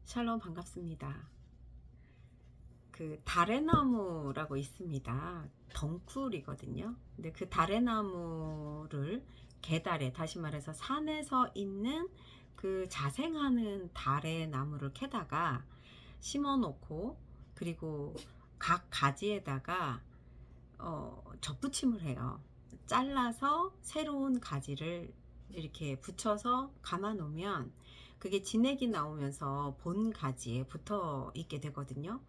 샬롬 반갑습니다. 그 다래나무라고 있습니다. 덩쿨이거든요. 근데 그 다래나무를 계달에, 다시 말해서 산에서 있는 그 자생하는 다래나무를 캐다가 심어 놓고, 그리고 각 가지에다가 접붙임을 해요. 잘라서 새로운 가지를 이렇게 붙여서 감아 놓으면 그게 진액이 나오면서 본 가지에 붙어 있게 되거든요.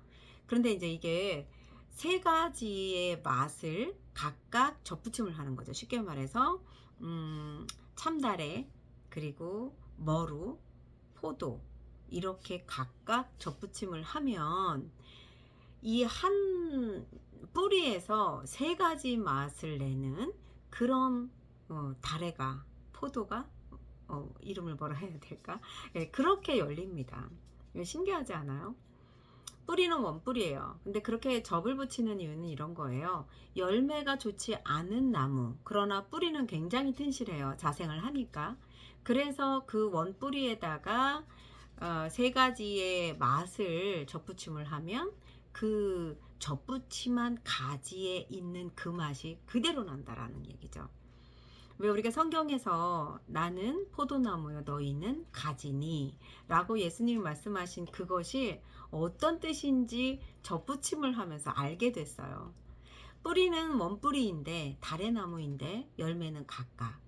그런데 이제 이게 세 가지의 맛을 각각 접붙임을 하는 거죠. 쉽게 말해서 참다래, 그리고 머루, 포도, 이렇게 각각 접붙임을 하면 이 한 뿌리에서 세 가지 맛을 내는 그런 다래가, 포도가, 이름을 뭐라 해야 될까? 예, 그렇게 열립니다. 신기하지 않아요? 뿌리는 원뿌리예요. 근데 그렇게 접을 붙이는 이유는 이런 거예요. 열매가 좋지 않은 나무, 그러나 뿌리는 굉장히 튼실해요. 자생을 하니까. 그래서 그 원뿌리에다가 세 가지의 맛을 접붙임을 하면 그 접붙임한 가지에 있는 그 맛이 그대로 난다라는 얘기죠. 왜 우리가 성경에서 나는 포도나무여 너희는 가지니 라고 예수님이 말씀하신 그것이 어떤 뜻인지 접붙임을 하면서 알게 됐어요. 뿌리는 원뿌리인데 다래나무인데 열매는 각각.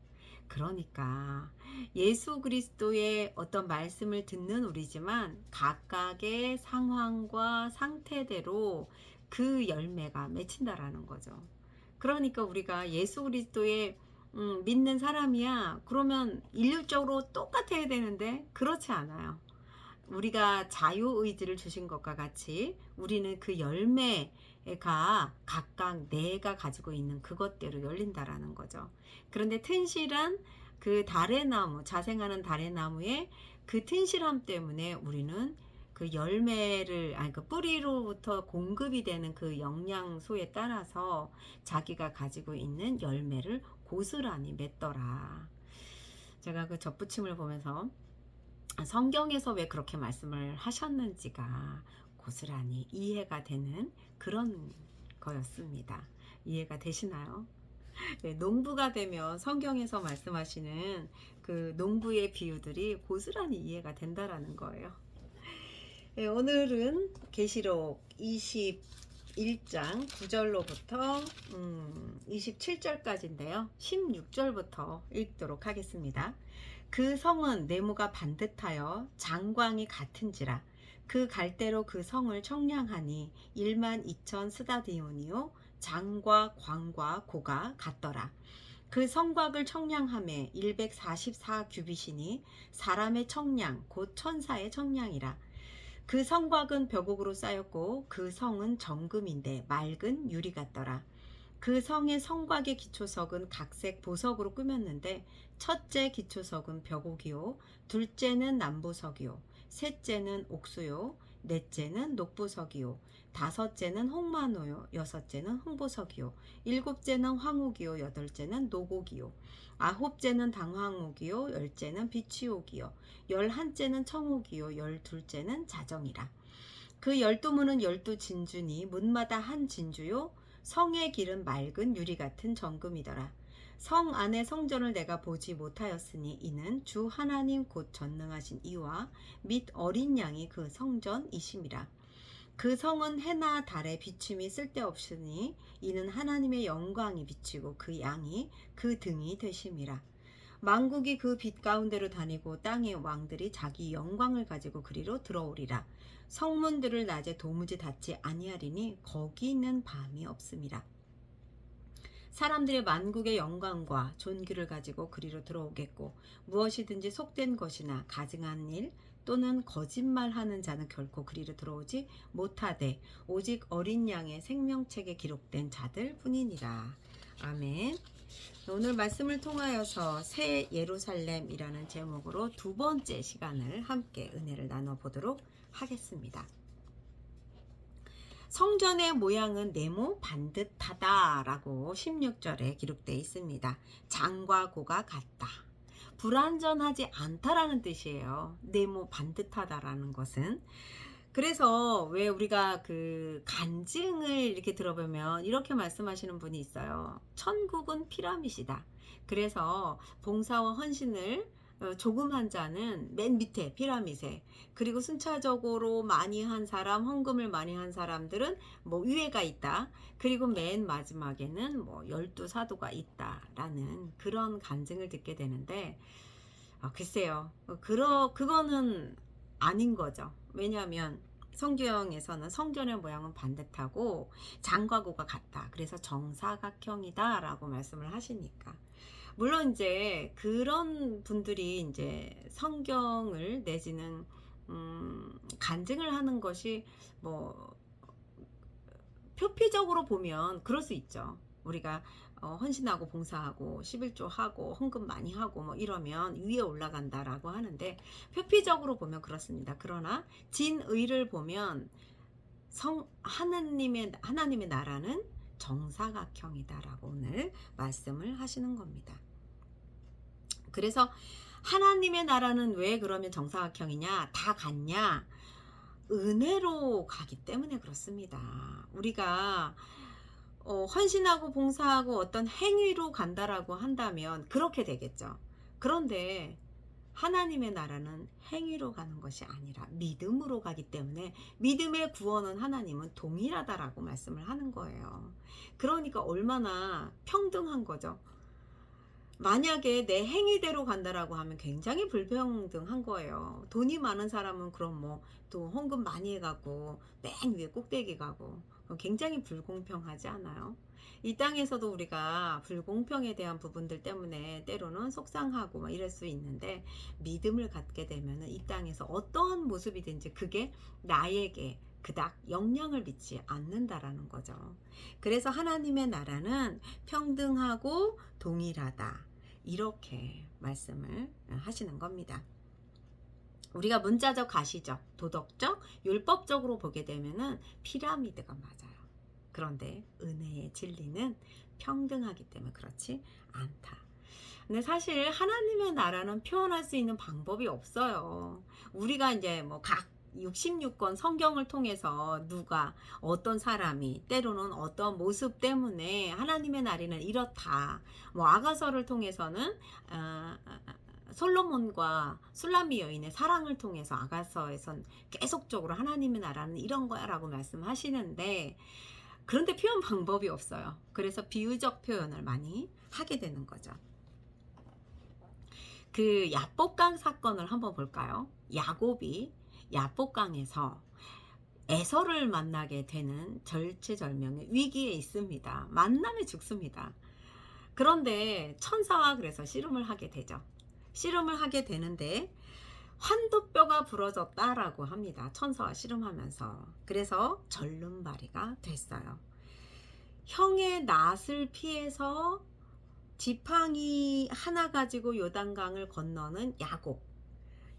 그러니까 예수 그리스도의 어떤 말씀을 듣는 우리지만 각각의 상황과 상태대로 그 열매가 맺힌다라는 거죠. 그러니까 우리가 예수 그리스도의 믿는 사람이야. 그러면 일률적으로 똑같아야 되는데 그렇지 않아요. 우리가 자유의지를 주신 것과 같이 우리는 그 열매가 각각 내가 가지고 있는 그것대로 열린다라는 거죠. 그런데 튼실한 그 다래나무, 자생하는 다래나무의 그 튼실함 때문에 우리는 그 열매를, 아니 그 뿌리로부터 공급이 되는 그 영양소에 따라서 자기가 가지고 있는 열매를 고스란히 맺더라. 제가 그 접붙임을 보면서 성경에서 왜 그렇게 말씀을 하셨는지가 고스란히 이해가 되는 그런 거였습니다. 이해가 되시나요? 네, 농부가 되면 성경에서 말씀하시는 그 농부의 비유들이 고스란히 이해가 된다라는 거예요. 네, 오늘은 계시록 21장 9절로부터 27절까지인데요. 16절부터 읽도록 하겠습니다. 그 성은 네모가 반듯하여 장광이 같은지라 그 갈대로 그 성을 청량하니 12,000 스다디온이요 장과 광과 고가 같더라. 그 성곽을 청량함에 144 규빗이니 사람의 청량 곧 천사의 청량이라. 그 성곽은 벽옥으로 쌓였고 그 성은 정금인데 맑은 유리 같더라. 그 성의 성곽의 기초석은 각색 보석으로 꾸몄는데 첫째 기초석은 벽옥이요 둘째는 남보석이요 셋째는 옥수요 넷째는 녹보석이요 다섯째는 홍마노요 여섯째는 홍보석이요 일곱째는 황옥이요 여덟째는 노곡이요 아홉째는 당황옥이요 열째는 비취옥이요 열한째는 청옥이요 열둘째는 자정이라. 그 12문은 12진주니 문마다 한 진주요 성의 길은 맑은 유리 같은 정금이더라. 성 안의 성전을 내가 보지 못하였으니 이는 주 하나님 곧 전능하신 이와 및 어린 양이 그 성전이심이라. 그 성은 해나 달의 비춤이 쓸데없으니 이는 하나님의 영광이 비치고 그 양이 그 등이 되심이라. 만국이 그 빛 가운데로 다니고 땅의 왕들이 자기 영광을 가지고 그리로 들어오리라. 성문들을 낮에 도무지 닫지 아니하리니 거기는 밤이 없음이라. 사람들의 만국의 영광과 존귀를 가지고 그리로 들어오겠고 무엇이든지 속된 것이나 가증한 일 또는 거짓말하는 자는 결코 그리로 들어오지 못하되 오직 어린 양의 생명책에 기록된 자들 뿐이니라. 아멘. 오늘 말씀을 통하여서 새 예루살렘이라는 제목으로 두 번째 시간을 함께 은혜를 나눠보도록 하겠습니다. 성전의 모양은 네모 반듯하다라고 16절에 기록되어 있습니다. 장과 고가 같다. 불완전하지 않다라는 뜻이에요. 네모 반듯하다라는 것은. 그래서 왜 우리가 그 간증을 이렇게 들어보면 이렇게 말씀하시는 분이 있어요. 천국은 피라밋이다. 그래서 봉사와 헌신을 조금 한 자는 맨 밑에 피라밋에, 그리고 순차적으로 많이 한 사람, 헌금을 많이 한 사람들은 뭐 위에가 있다. 그리고 맨 마지막에는 뭐 12사도가 있다라는 그런 간증을 듣게 되는데, 글쎄요. 그거는 아닌 거죠. 왜냐하면 성경에서는 성전의 모양은 반듯하고 장과고가 같다. 그래서 정사각형이다 라고 말씀을 하시니까. 물론 이제 그런 분들이 이제 성경을 내지는 간증을 하는 것이 뭐 표피적으로 보면 그럴 수 있죠. 우리가 헌신하고 봉사하고 11조 하고 헌금 많이 하고 뭐 이러면 위에 올라간다라고 하는데, 표피적으로 보면 그렇습니다. 그러나 진의를 보면 하나님의 나라는 정사각형이다라고 오늘 말씀을 하시는 겁니다. 그래서 하나님의 나라는 왜 그러면 정사각형이냐, 다 같냐? 은혜로 가기 때문에 그렇습니다. 우리가 헌신하고 봉사하고 어떤 행위로 간다라고 한다면 그렇게 되겠죠. 그런데 하나님의 나라는 행위로 가는 것이 아니라 믿음으로 가기 때문에 믿음의 구원은 하나님은 동일하다라고 말씀을 하는 거예요. 그러니까 얼마나 평등한 거죠. 만약에 내 행위대로 간다라고 하면 굉장히 불평등한 거예요. 돈이 많은 사람은 그럼 뭐 또 헌금 많이 해가고 맨 위에 꼭대기 가고, 굉장히 불공평하지 않아요? 이 땅에서도 우리가 불공평에 대한 부분들 때문에 때로는 속상하고 막 이럴 수 있는데, 믿음을 갖게 되면 이 땅에서 어떠한 모습이든지 그게 나에게 그닥 영향을 미치지 않는다라는 거죠. 그래서 하나님의 나라는 평등하고 동일하다, 이렇게 말씀을 하시는 겁니다. 우리가 문자적 가시적, 도덕적, 율법적으로 보게 되면은 피라미드가 맞아요. 그런데 은혜의 진리는 평등하기 때문에 그렇지 않다. 근데 사실 하나님의 나라는 표현할 수 있는 방법이 없어요. 우리가 이제 뭐 각 66권 성경을 통해서 누가, 어떤 사람이, 때로는 어떤 모습 때문에 하나님의 나라는 이렇다. 뭐 아가서를 통해서는 솔로몬과 술라미 여인의 사랑을 통해서 아가서에선 계속적으로 하나님의 나라는 이런 거야 라고 말씀하시는데, 그런데 표현 방법이 없어요. 그래서 비유적 표현을 많이 하게 되는 거죠. 그 야복강 사건을 한번 볼까요? 야곱이 야복강에서 에서를 만나게 되는 절체절명의 위기에 있습니다. 만남에 죽습니다. 그런데 천사와 그래서 씨름을 하게 되죠. 씨름을 하게 되는데 환도뼈가 부러졌다라고 합니다. 천사와 씨름하면서. 그래서 절름발이가 됐어요. 형의 낫을 피해서 지팡이 하나 가지고 요단강을 건너는 야곱,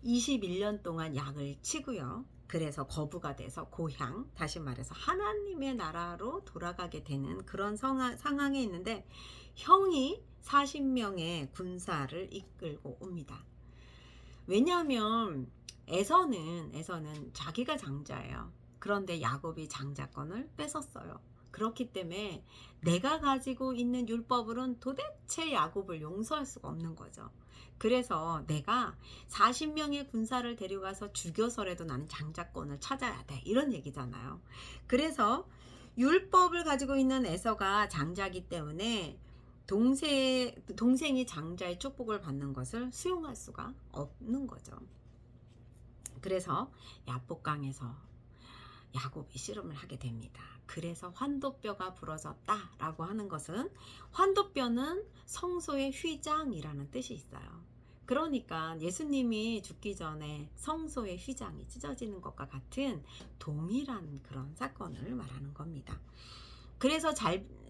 21년 동안 약을 치고요. 그래서 거부가 돼서 고향, 다시 말해서 하나님의 나라로 돌아가게 되는 그런 상황에 있는데, 형이 40명의 군사를 이끌고 옵니다. 왜냐하면 에서는 자기가 장자예요. 그런데 야곱이 장자권을 뺏었어요. 그렇기 때문에 내가 가지고 있는 율법으로는 도대체 야곱을 용서할 수가 없는 거죠. 그래서 내가 40명의 군사를 데려가서 죽여서라도 나는 장자권을 찾아야 돼, 이런 얘기잖아요. 그래서 율법을 가지고 있는 에서가 장자기 때문에 동생이 장자의 축복을 받는 것을 수용할 수가 없는 거죠. 그래서 야복강에서 야곱이 씨름을 하게 됩니다. 그래서 환도뼈가 부러졌다라고 하는 것은, 환도뼈는 성소의 휘장이라는 뜻이 있어요. 그러니까 예수님이 죽기 전에 성소의 휘장이 찢어지는 것과 같은 동일한 그런 사건을 말하는 겁니다. 그래서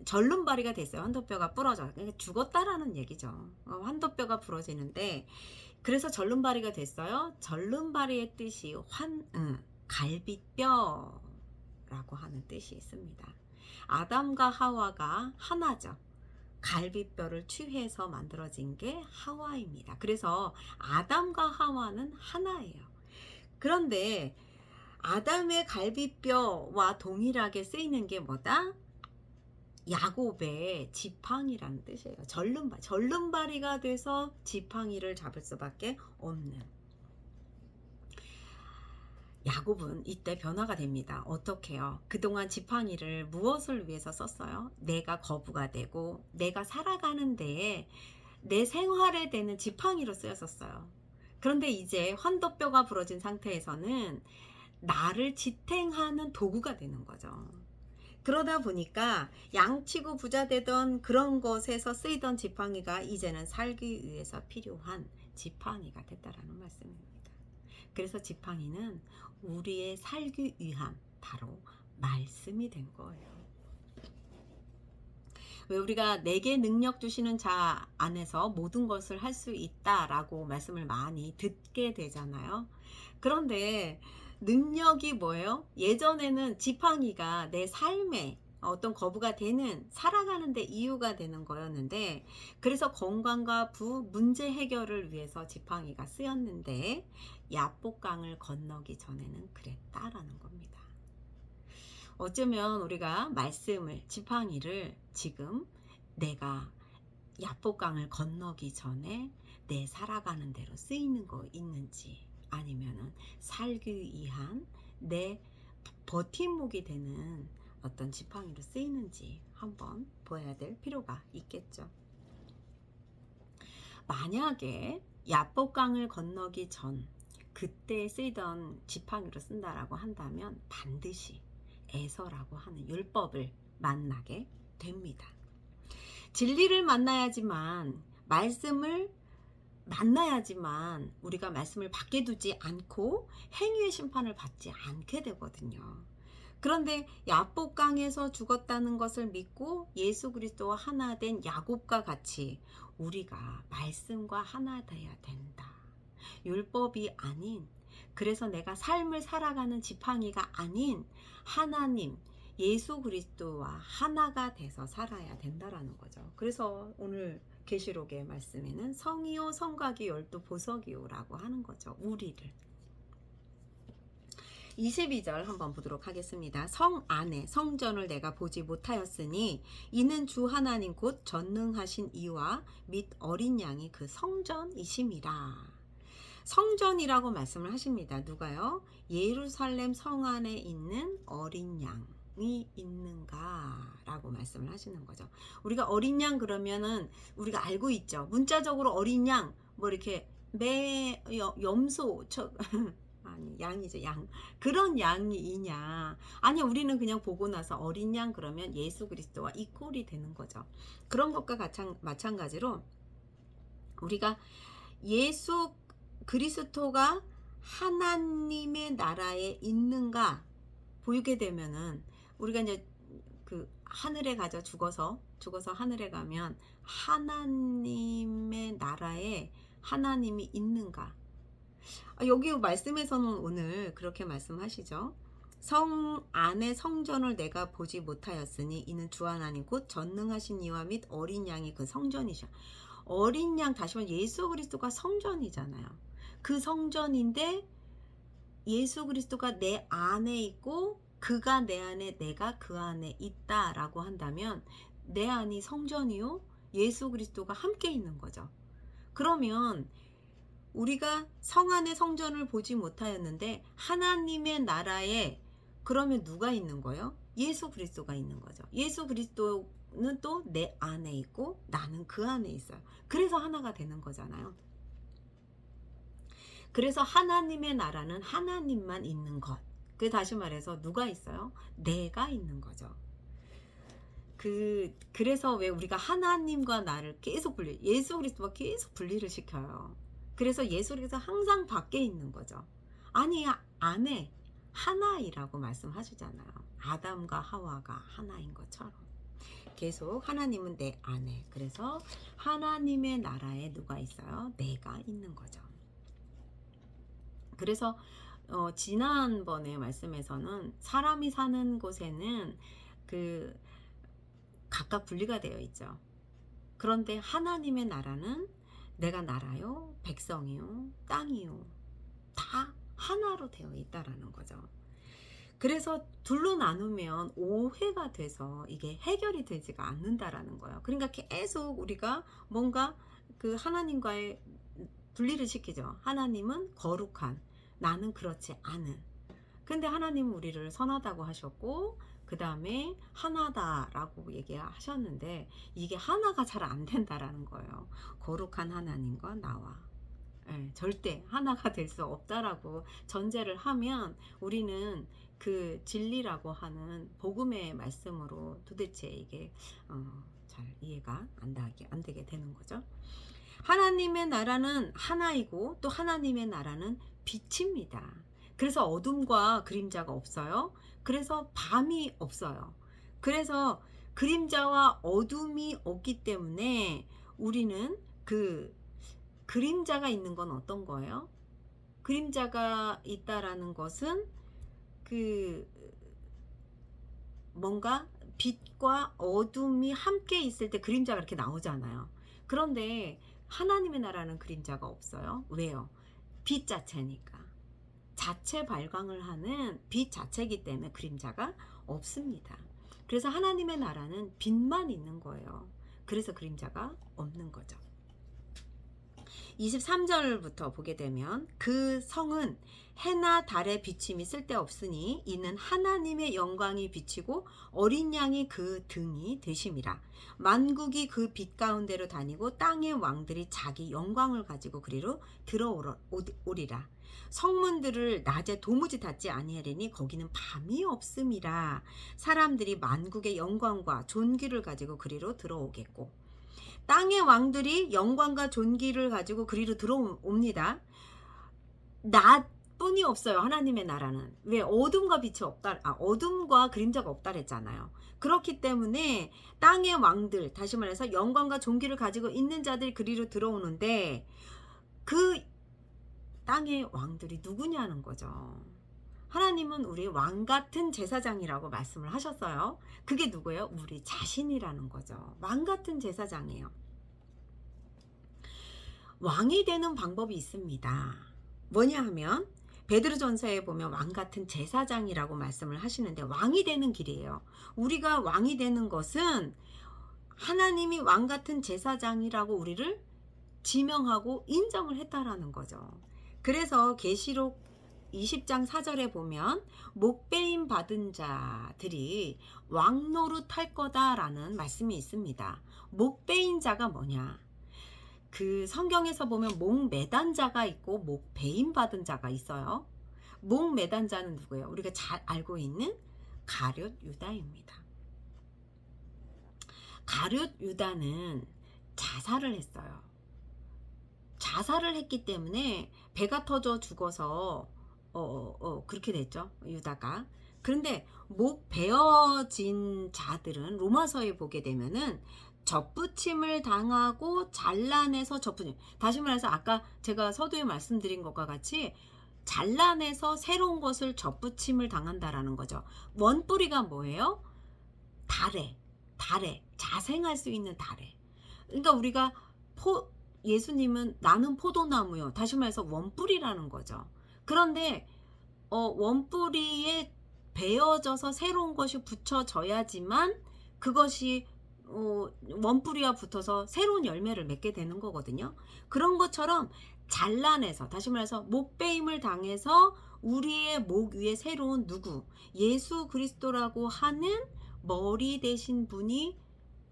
절름발이가 됐어요. 환도뼈가 부러져. 그러니까 죽었다라는 얘기죠. 환도뼈가 부러지는데, 그래서 절름발이가 됐어요. 절름발이의 뜻이 갈비뼈라고 하는 뜻이 있습니다. 아담과 하와가 하나죠. 갈비뼈를 취해서 만들어진 게 하와입니다. 그래서 아담과 하와는 하나예요. 그런데 아담의 갈비뼈와 동일하게 쓰이는 게 뭐다? 야곱의 지팡이라는 뜻이에요. 절름발이가 돼서 지팡이를 잡을 수밖에 없는. 야곱은 이때 변화가 됩니다. 어떻게요? 그동안 지팡이를 무엇을 위해서 썼어요? 내가 거부가 되고 내가 살아가는 데에 내 생활에 되는 지팡이로 쓰였었어요. 그런데 이제 환도뼈가 부러진 상태에서는 나를 지탱하는 도구가 되는 거죠. 그러다 보니까 양치고 부자 되던 그런 것에서 쓰이던 지팡이가 이제는 살기 위해서 필요한 지팡이가 됐다라는 말씀입니다. 그래서 지팡이는 우리의 살기 위한 바로 말씀이 된 거예요. 왜 우리가 내게 능력 주시는 자 안에서 모든 것을 할 수 있다라고 말씀을 많이 듣게 되잖아요. 그런데 능력이 뭐예요? 예전에는 지팡이가 내 삶에 어떤 거부가 되는 살아가는 데 이유가 되는 거였는데, 그래서 건강과 문제 해결을 위해서 지팡이가 쓰였는데 야복강을 건너기 전에는 그랬다라는 겁니다. 어쩌면 우리가 말씀을, 지팡이를 지금 내가 야복강을 건너기 전에 내 살아가는 대로 쓰이는 거 있는지, 아니면은 살기 위한 내 버팀목이 되는 어떤 지팡이로 쓰이는지 한번 보아야 될 필요가 있겠죠. 만약에 야복강을 건너기 전 그때 쓰이던 지팡이로 쓴다라고 한다면 반드시 에서라고 하는 율법을 만나게 됩니다. 진리를 만나야지만, 말씀을 만나야지만 우리가 말씀을 밖에 두지 않고 행위의 심판을 받지 않게 되거든요. 그런데 야복강에서 죽었다는 것을 믿고 예수 그리스도와 하나 된 야곱과 같이 우리가 말씀과 하나 되어야 된다. 율법이 아닌, 그래서 내가 삶을 살아가는 지팡이가 아닌 하나님 예수 그리스도와 하나가 돼서 살아야 된다라는 거죠. 그래서 오늘 계시록의 말씀에는 성이요 성곽이 열두 보석이요라고 하는 거죠. 우리를. 22절 한번 보도록 하겠습니다. 성 안에 성전을 내가 보지 못하였으니 이는 주 하나님 곧 전능하신 이와 및 어린 양이 그 성전이심이라. 성전이라고 말씀을 하십니다. 누가요? 예루살렘 성 안에 있는 어린 양이 있는가 라고 말씀을 하시는 거죠. 우리가 어린 양 그러면은 우리가 알고 있죠. 문자적으로 어린 양 뭐 이렇게 염소 아니 양이죠. 양. 그런 양이냐, 아니 우리는 그냥 보고 나서 어린 양 그러면 예수 그리스도와 이퀄이 되는 거죠. 그런 것과 마찬가지로 우리가 예수 그리스도가 하나님의 나라에 있는가 보이게 되면은, 우리가 이제 그 하늘에 가죠. 죽어서 하늘에 가면 하나님의 나라에 하나님이 있는가. 여기 말씀에서는 오늘 그렇게 말씀하시죠. 성 안에 성전을 내가 보지 못하였으니 이는 주 하나님 곧 전능하신 이와 및 어린 양이 그 성전이셔. 어린 양, 다시 말해 예수 그리스도가 성전이잖아요. 그 성전인데 예수 그리스도가 내 안에 있고 그가 내 안에, 내가 그 안에 있다라고 한다면 내 안이 성전이요 예수 그리스도가 함께 있는 거죠. 그러면 우리가 성 안의 성전을 보지 못하였는데 하나님의 나라에 그러면 누가 있는 거예요? 예수 그리스도가 있는 거죠. 예수 그리스도는 또 내 안에 있고 나는 그 안에 있어요. 그래서 하나가 되는 거잖아요. 그래서 하나님의 나라는 하나님만 있는 것. 그 다시 말해서 누가 있어요? 내가 있는 거죠. 그래서 왜 우리가 하나님과 나를 계속 예수 그리스도와 계속 분리를 시켜요. 그래서 예수 그리스도 항상 밖에 있는 거죠. 아니 안에 하나이라고 말씀하시잖아요. 아담과 하와가 하나인 것처럼 계속 하나님은 내 안에. 그래서 하나님의 나라에 누가 있어요? 내가 있는 거죠. 그래서 지난번에 말씀에서는 사람이 사는 곳에는 그 각각 분리가 되어 있죠. 그런데 하나님의 나라는 내가 나라요, 백성이요, 땅이요, 다 하나로 되어 있다라는 거죠. 그래서 둘로 나누면 오해가 돼서 이게 해결이 되지가 않는다라는 거예요. 그러니까 계속 우리가 뭔가 그 하나님과의 분리를 시키죠. 하나님은 거룩한, 나는 그렇지 않은. 근데 하나님은 우리를 선하다고 하셨고, 그 다음에 하나다라고 얘기하셨는데, 이게 하나가 잘 안 된다라는 거예요. 거룩한 하나님과 나와. 절대 하나가 될 수 없다라고 전제를 하면, 우리는 그 진리라고 하는 복음의 말씀으로 도대체 이게 잘 이해가 안 되게 되는 거죠. 하나님의 나라는 하나이고, 또 하나님의 나라는 빛입니다. 그래서 어둠과 그림자가 없어요. 그래서 밤이 없어요. 그래서 그림자와 어둠이 없기 때문에 우리는 그 그림자가 있는 건 어떤 거예요? 그림자가 있다라는 것은 그 뭔가 빛과 어둠이 함께 있을 때 그림자가 이렇게 나오잖아요. 그런데 하나님의 나라는 그림자가 없어요. 왜요? 빛 자체니까. 자체 발광을 하는 빛 자체이기 때문에 그림자가 없습니다. 그래서 하나님의 나라는 빛만 있는 거예요. 그래서 그림자가 없는 거죠. 23절부터 보게 되면 그 성은 해나 달의 비침이 쓸데없으니 이는 하나님의 영광이 비치고 어린 양이 그 등이 되심이라. 만국이 그 빛 가운데로 다니고 땅의 왕들이 자기 영광을 가지고 그리로 들어오리라. 성문들을 낮에 도무지 닫지 아니하리니 거기는 밤이 없음이라. 사람들이 만국의 영광과 존귀를 가지고 그리로 들어오겠고, 땅의 왕들이 영광과 존귀를 가지고 그리로 들어옵니다. 낮뿐이 없어요. 하나님의 나라는. 왜? 어둠과 빛이 없다, 어둠과 그림자가 없다 그랬잖아요. 그렇기 때문에 땅의 왕들, 다시 말해서 영광과 존귀를 가지고 있는 자들이 그리로 들어오는데, 그 땅의 왕들이 누구냐는 거죠. 하나님은 우리 왕 같은 제사장이라고 말씀을 하셨어요. 그게 누구예요? 우리 자신이라는 거죠. 왕 같은 제사장이에요. 왕이 되는 방법이 있습니다. 뭐냐 하면 베드로전서에 보면 왕 같은 제사장이라고 말씀을 하시는데, 왕이 되는 길이에요. 우리가 왕이 되는 것은 하나님이 왕 같은 제사장이라고 우리를 지명하고 인정을 했다라는 거죠. 그래서 계시록 20장 4절에 보면 목배임 받은 자들이 왕노릇할 거다라는 말씀이 있습니다. 목배인 자가 뭐냐? 그 성경에서 보면 목 매단 자가 있고 목 배임 받은 자가 있어요. 목 매단 자는 누구예요? 우리가 잘 알고 있는 가룟 유다입니다. 가룟 유다는 자살을 했어요. 자살을 했기 때문에 배가 터져 죽어서 그렇게 됐죠, 유다가. 그런데 목 베어진 자들은 로마서에 보게 되면은 접붙임을 당하고 잘라내서 접붙임, 다시 말해서 아까 제가 서두에 말씀드린 것과 같이 잘라내서 새로운 것을 접붙임을 당한다라는 거죠. 원뿌리가 뭐예요? 달에 자생할 수 있는 달에. 그러니까 우리가 예수님은 나는 포도나무요, 다시 말해서 원뿌리라는 거죠. 그런데 원뿌리에 베어져서 새로운 것이 붙여져야지만 그것이 원뿌리와 붙어서 새로운 열매를 맺게 되는 거거든요. 그런 것처럼 잘라내서, 다시 말해서 목배임을 당해서 우리의 목 위에 새로운 누구, 예수 그리스도라고 하는 머리 되신 분이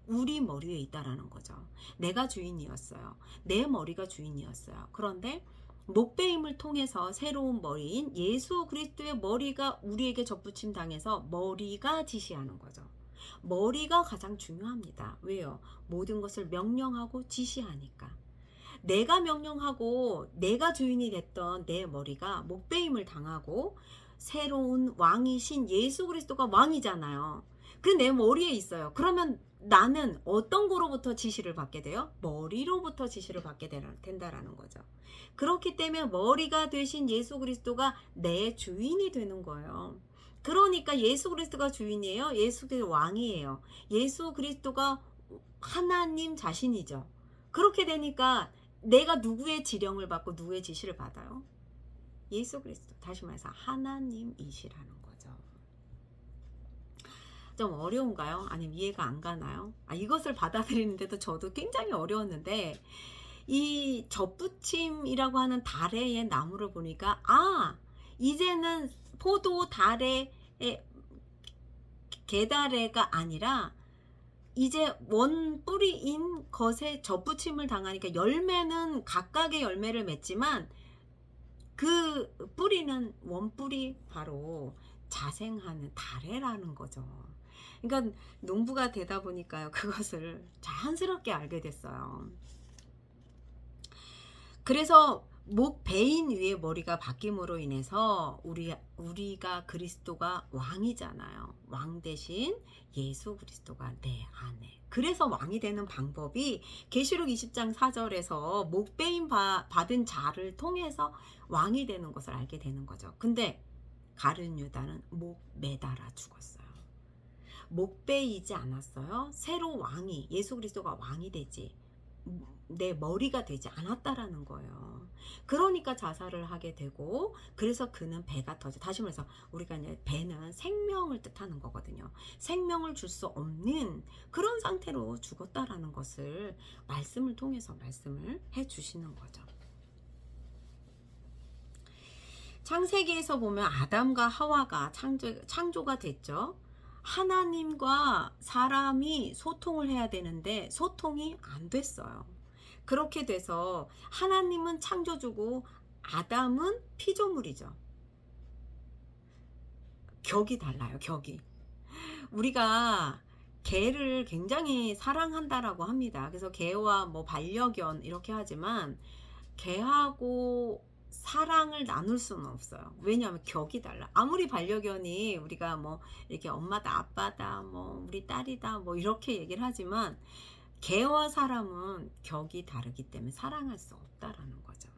우리 머리 위에 있다라는 거죠. 내가 주인이었어요. 내 머리가 주인이었어요. 그런데 목배임을 통해서 새로운 머리인 예수 그리스도의 머리가 우리에게 접붙임 당해서 머리가 지시하는 거죠. 머리가 가장 중요합니다. 왜요? 모든 것을 명령하고 지시하니까. 내가 명령하고 내가 주인이 됐던 내 머리가 목배임을 당하고 새로운 왕이신 예수 그리스도가 왕이잖아요. 그 내 머리에 있어요. 그러면 나는 어떤 거로부터 지시를 받게 돼요? 머리로부터 지시를 받게 된다라는 거죠. 그렇기 때문에 머리가 되신 예수 그리스도가 내 주인이 되는 거예요. 그러니까 예수 그리스도가 주인이에요. 예수 그리스도 왕이에요. 예수 그리스도가 하나님 자신이죠. 그렇게 되니까 내가 누구의 지령을 받고 누구의 지시를 받아요? 예수 그리스도. 다시 말해서 하나님이시라는 거죠. 좀 어려운가요? 아니면 이해가 안 가나요? 이것을 받아들이는데도 저도 굉장히 어려웠는데, 이 젖붙임이라고 하는 다래의 나무를 보니까 이제는 포도 다래의 개다래가 아니라 이제 원 뿌리인 것에 젖붙임을 당하니까 열매는 각각의 열매를 맺지만 그 뿌리는 원뿌리 바로 자생하는 다래라는 거죠. 그러니까 농부가 되다 보니까요, 그것을 자연스럽게 알게 됐어요. 그래서 목 베인 위에 머리가 바뀜으로 인해서 우리가 그리스도가 왕이잖아요. 왕 대신 예수 그리스도가 내 안에. 그래서 왕이 되는 방법이 계시록 20장 4절에서 목 베인 받은 자를 통해서 왕이 되는 것을 알게 되는 거죠. 근데 가룟 유다는 목 매달아 죽었어요. 목 베이지 않았어요. 새로 왕이, 예수 그리스도가 왕이 되지 내 머리가 되지 않았다라는 거예요. 그러니까 자살을 하게 되고, 그래서 그는 배가 터져. 다시 말해서 우리가 이제 배는 생명을 뜻하는 거거든요. 생명을 줄 수 없는 그런 상태로 죽었다라는 것을 말씀을 통해서 말씀을 해 주시는 거죠. 창세기에서 보면 아담과 하와가 창조가 됐죠. 하나님과 사람이 소통을 해야 되는데 소통이 안 됐어요. 그렇게 돼서 하나님은 창조주고 아담은 피조물이죠. 격이 달라요, 격이. 우리가 개를 굉장히 사랑한다라고 합니다. 그래서 개와 뭐 반려견 이렇게 하지만 개하고 사랑을 나눌 수는 없어요. 왜냐하면 격이 달라. 아무리 반려견이 우리가 뭐 이렇게 엄마다 아빠다 뭐 우리 딸이다 뭐 이렇게 얘기를 하지만 개와 사람은 격이 다르기 때문에 사랑할 수 없다라는 거죠.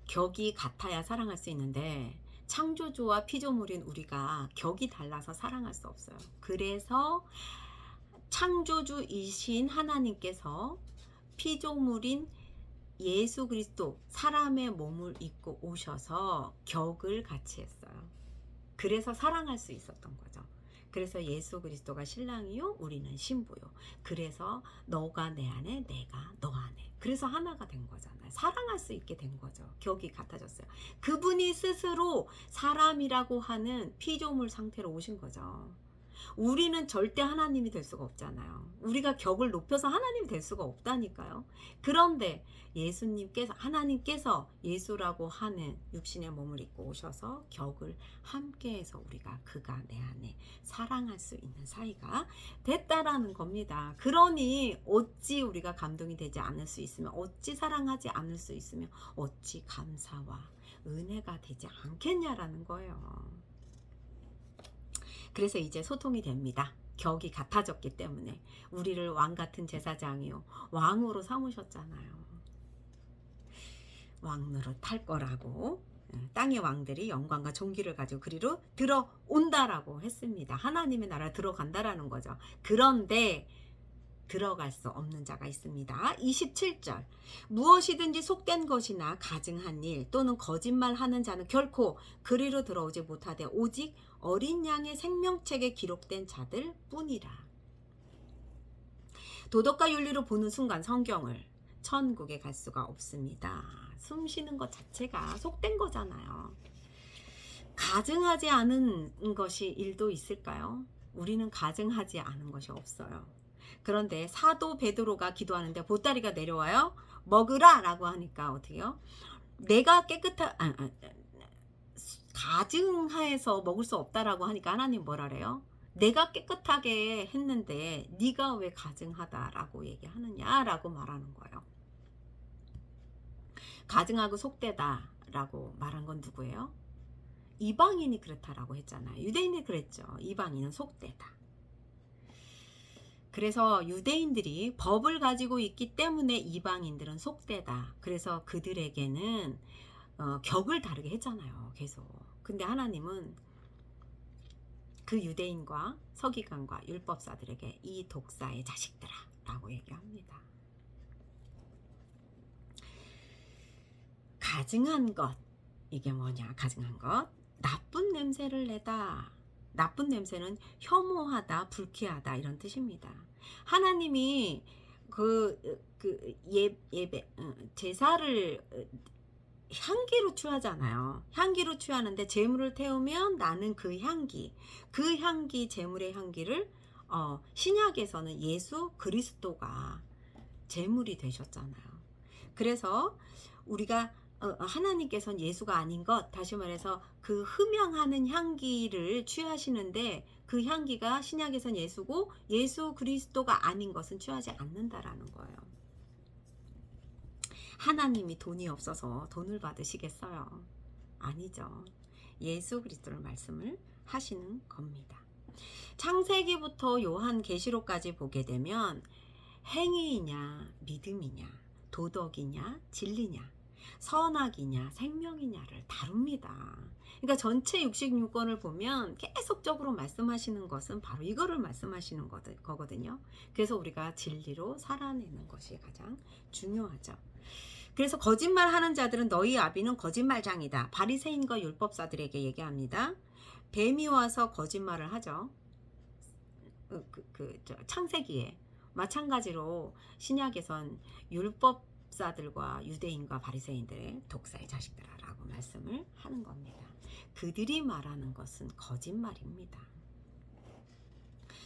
격이 같아야 사랑할 수 있는데 창조주와 피조물인 우리가 격이 달라서 사랑할 수 없어요. 그래서 창조주이신 하나님께서 피조물인 예수 그리스도 사람의 몸을 입고 오셔서 격을 같이 했어요. 그래서 사랑할 수 있었던 거죠. 그래서 예수 그리스도가 신랑이요 우리는 신부요. 그래서 너가 내 안에 내가 너 안에. 그래서 하나가 된 거잖아요. 사랑할 수 있게 된 거죠. 격이 같아졌어요. 그분이 스스로 사람이라고 하는 피조물 상태로 오신 거죠. 우리는 절대 하나님이 될 수가 없잖아요. 우리가 격을 높여서 하나님이 될 수가 없다니까요. 그런데 예수님께서, 하나님께서 예수라고 하는 육신의 몸을 입고 오셔서 격을 함께해서 우리가 그가 내 안에 사랑할 수 있는 사이가 됐다라는 겁니다. 그러니 어찌 우리가 감동이 되지 않을 수 있으며, 어찌 사랑하지 않을 수 있으며, 어찌 감사와 은혜가 되지 않겠냐라는 거예요. 그래서 이제 소통이 됩니다. 격이 같아졌기 때문에. 우리를 왕같은 제사장이요 왕으로 삼으셨잖아요. 왕노릇할 거라고. 땅의 왕들이 영광과 존귀를 가지고 그리로 들어온다라고 했습니다. 하나님의 나라 들어간다라는 거죠. 그런데 들어갈 수 없는 자가 있습니다. 27절 무엇이든지 속된 것이나 가증한 일 또는 거짓말하는 자는 결코 그리로 들어오지 못하되 오직 어린 양의 생명책에 기록된 자들 뿐이라. 도덕과 윤리로 보는 순간 성경을 천국에 갈 수가 없습니다. 숨 쉬는 것 자체가 속된 거잖아요. 가증하지 않은 것이 일도 있을까요? 우리는 가증하지 않은 것이 없어요. 그런데 사도 베드로가 기도하는데 보따리가 내려와요. 먹으라 라고 하니까 어떻게요? 내가 가증하여서 먹을 수 없다라고 하니까 하나님 뭐라래요? 내가 깨끗하게 했는데 네가 왜 가증하다라고 얘기하느냐라고 말하는 거예요. 가증하고 속되다라고 말한 건 누구예요? 이방인이 그렇다라고 했잖아요. 유대인이 그랬죠. 이방인은 속되다. 그래서 유대인들이 법을 가지고 있기 때문에 이방인들은 속되다. 그래서 그들에게는 격을 다르게 했잖아요. 계속. 근데 하나님은 그 유대인과 서기관과 율법사들에게 이 독사의 자식들아 라고 얘기합니다. 가증한 것, 이게 뭐냐? 가증한 것, 나쁜 냄새를 내다. 나쁜 냄새는 혐오하다, 불쾌하다 이런 뜻입니다. 하나님이 예배 제사를 향기로 취하잖아요. 향기로 취하는데 제물을 태우면 나는 그 향기 제물의 향기를 신약에서는 예수 그리스도가 제물이 되셨잖아요. 그래서 우리가 하나님께서는 예수가 아닌 것, 다시 말해서 그 흠향하는 향기를 취하시는데 그 향기가 신약에선 예수고 예수 그리스도가 아닌 것은 취하지 않는다라는 거예요. 하나님이 돈이 없어서 돈을 받으시겠어요? 아니죠. 예수 그리스도를 말씀을 하시는 겁니다. 창세기부터 요한계시록까지 보게 되면 행위이냐 믿음이냐 도덕이냐 진리냐 선악이냐 생명이냐를 다룹니다. 그러니까 전체 66권을 보면 계속적으로 말씀하시는 것은 바로 이거를 말씀하시는 거거든요. 그래서 우리가 진리로 살아내는 것이 가장 중요하죠. 그래서 거짓말하는 자들은 너희 아비는 거짓말장이다. 바리새인과 율법사들에게 얘기합니다. 뱀이 와서 거짓말을 하죠. 창세기에 마찬가지로 신약에선 율법사들과 유대인과 바리새인들의 독사의 자식들아라고 말씀을 하는 겁니다. 그들이 말하는 것은 거짓말입니다.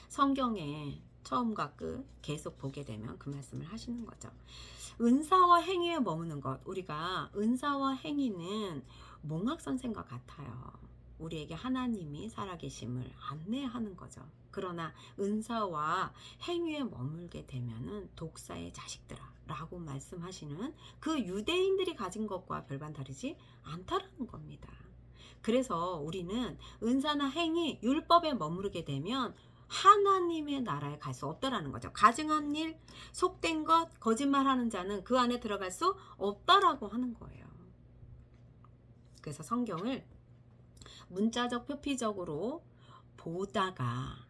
성경에 처음과 끝 계속 보게 되면 그 말씀을 하시는 거죠. 은사와 행위에 머무는 것, 우리가 은사와 행위는 몽학선생과 같아요. 우리에게 하나님이 살아계심을 안내하는 거죠. 그러나 은사와 행위에 머물게 되면은 독사의 자식들아 라고 말씀하시는 그 유대인들이 가진 것과 별반 다르지 않다라는 겁니다. 그래서 우리는 은사나 행위, 율법에 머무르게 되면 하나님의 나라에 갈 수 없다라는 거죠. 가증한 일, 속된 것, 거짓말하는 자는 그 안에 들어갈 수 없다라고 하는 거예요. 그래서 성경을 문자적 표피적으로 보다가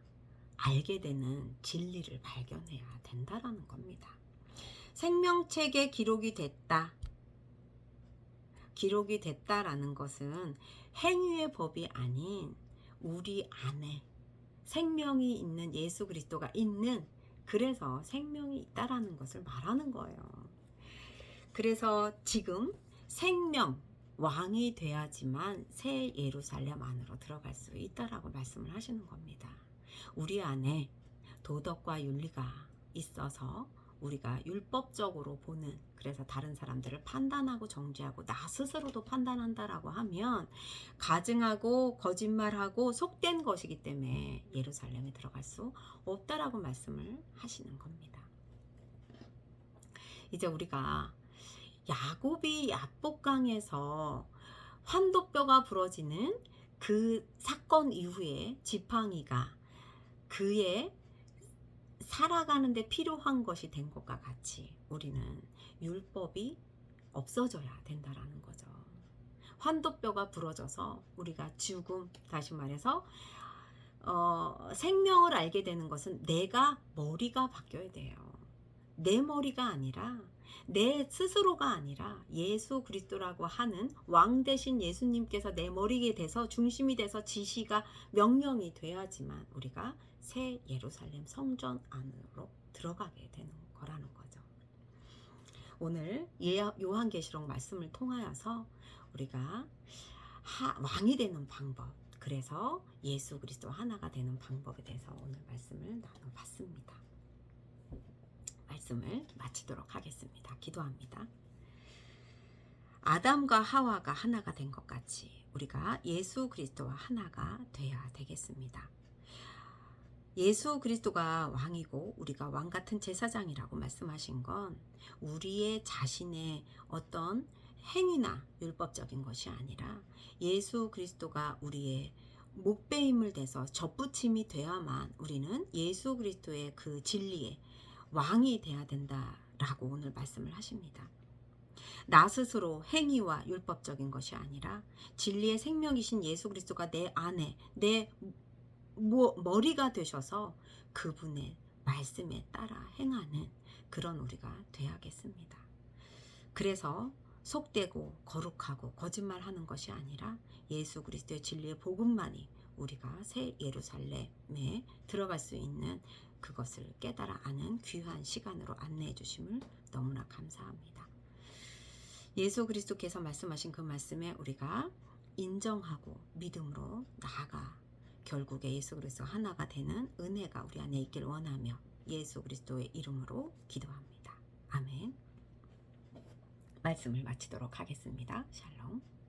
알게 되는 진리를 발견해야 된다라는 겁니다. 생명책에 기록이 됐다. 기록이 됐다라는 것은 행위의 법이 아닌 우리 안에 생명이 있는 예수 그리스도가 있는, 그래서 생명이 있다라는 것을 말하는 거예요. 그래서 지금 생명 왕이 돼야지만 새 예루살렘 안으로 들어갈 수 있다라고 말씀을 하시는 겁니다. 우리 안에 도덕과 윤리가 있어서 우리가 율법적으로 보는, 그래서 다른 사람들을 판단하고 정죄하고 나 스스로도 판단한다라고 하면 가증하고 거짓말하고 속된 것이기 때문에 예루살렘에 들어갈 수 없다라고 말씀을 하시는 겁니다. 이제 우리가 야곱이 야복강에서 환도뼈가 부러지는 그 사건 이후에 지팡이가 그의 살아가는데 필요한 것이 된 것과 같이 우리는 율법이 없어져야 된다라는 거죠. 환도뼈가 부러져서 우리가 죽음, 다시 말해서 생명을 알게 되는 것은 내가 머리가 바뀌어야 돼요. 내 머리가 아니라, 내 스스로가 아니라 예수 그리스도라고 하는 왕 대신 예수님께서 내 머리에 돼서 중심이 돼서 지시가 명령이 돼야지만 우리가 새 예루살렘 성전 안으로 들어가게 되는 거라는 거죠. 오늘 요한계시록 말씀을 통하여서 우리가 왕이 되는 방법, 그래서 예수 그리스도 하나가 되는 방법에 대해서 오늘 말씀을 나눠봤습니다. 말씀을 마치도록 하겠습니다. 기도합니다. 아담과 하와가 하나가 된 것 같이 우리가 예수 그리스도와 하나가 되어야 되겠습니다. 예수 그리스도가 왕이고 우리가 왕 같은 제사장이라고 말씀하신 건 우리의 자신의 어떤 행위나 율법적인 것이 아니라 예수 그리스도가 우리의 목배임을 돼서 접붙임이 되어야만 우리는 예수 그리스도의 그 진리의 왕이 돼야 된다라고 오늘 말씀을 하십니다. 나 스스로 행위와 율법적인 것이 아니라 진리의 생명이신 예수 그리스도가 내 안에, 내 머리가 되셔서 그분의 말씀에 따라 행하는 그런 우리가 돼야겠습니다. 그래서 속되고 거룩하고 거짓말하는 것이 아니라 예수 그리스도의 진리의 복음만이 우리가 새 예루살렘에 들어갈 수 있는 그것을 깨달아 아는 귀한 시간으로 안내해 주심을 너무나 감사합니다. 예수 그리스도께서 말씀하신 그 말씀에 우리가 인정하고 믿음으로 나아가 결국에 예수 그리스도 하나가 되는 은혜가 우리 안에 있길 원하며 예수 그리스도의 이름으로 기도합니다. 아멘. 말씀을 마치도록 하겠습니다. 샬롬.